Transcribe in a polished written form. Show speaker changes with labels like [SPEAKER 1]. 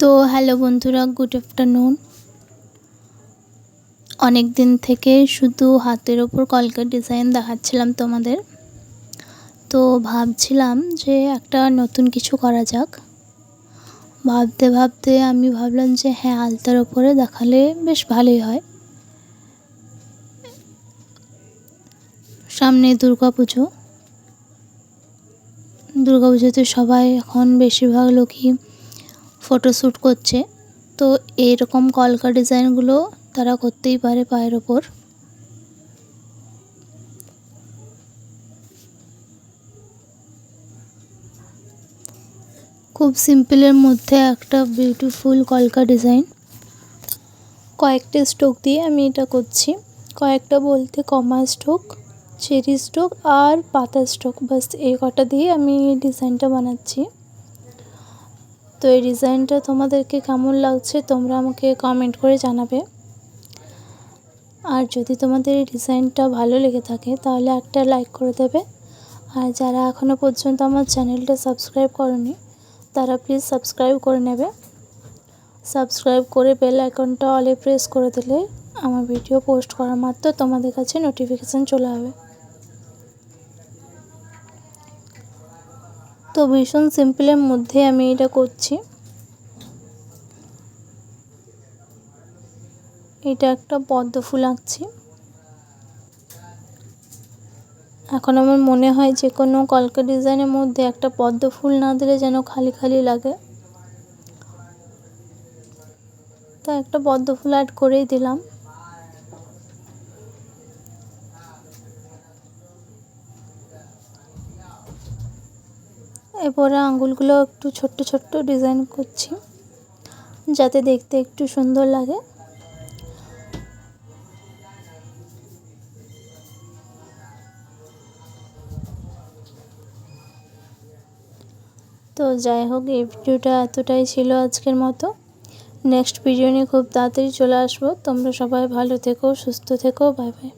[SPEAKER 1] তো হ্যালো বন্ধুরা, good afternoon. অনেক দিন থেকে শুধু হাতের ওপর কলকার ডিজাইন দেখাচ্ছিলাম তোমাদের। তো ভাবছিলাম যে একটা নতুন কিছু করা যাক। ভাবতে ভাবতে আমি ভাবলাম যে হ্যাঁ, আলতার ওপরে দেখালে বেশ ভালোই হয়। সামনে দুর্গাপুজোতে সবাই এখন বেশিরভাগ লোকই ফটোশ্যুট করছে। তো এইরকম কলকা ডিজাইনগুলো তারা করতেই পারে পায়ের ওপর। খুব সিম্পলের মধ্যে একটা বিউটিফুল কলকা ডিজাইন। কয়েকটা স্ট্রোক দিয়ে আমি এটা করছি। কয়েকটা বলতে কমা স্ট্রোক, চেরি স্ট্রোক আর পাতা স্ট্রোক, বাস এই কটা দিয়ে আমি ডিজাইনটা বানাচ্ছি। তো এই ডিজাইনটা তোমাদেরকে কেমন লাগছে তোমরা আমাকে কমেন্ট করে জানাবে। আর যদি তোমাদের এই ডিজাইনটা ভালো লেগে থাকে তাহলে একটা লাইক করে দেবে। আর যারা এখনও পর্যন্ত আমার চ্যানেলটা সাবস্ক্রাইব করনি তারা প্লিজ সাবস্ক্রাইব করে নেবে। সাবস্ক্রাইব করে বেল আইকনটা অলে প্রেস করে দিলে আমার ভিডিও পোস্ট করা মাত্র তোমাদের কাছে নোটিফিকেশান চলে যাবে। তো ভীষণ সিম্পলের মধ্যে আমি এটা করছি। এটা একটা পদ্ম ফুল আঁকছি। এখন আমার মনে হয় যে কোনো কলকা ডিজাইনের মধ্যে একটা পদ্ম ফুল না দিলে যেন খালি খালি লাগে। তো একটা পদ্ম ফুল অ্যাড করেই দিলাম। এরপরে আঙুলগুলো একটু ছোট্ট ছোট্ট ডিজাইন করছি যাতে দেখতে একটু সুন্দর লাগে। তো যাই হোক, এই ভিডিওটা এতটাই ছিল আজকের মতো। নেক্সট ভিডিও নিয়ে খুব তাড়াতাড়ি চলে আসবো। তোমরা সবাই ভালো থেকো, সুস্থ থেকো। Bye bye.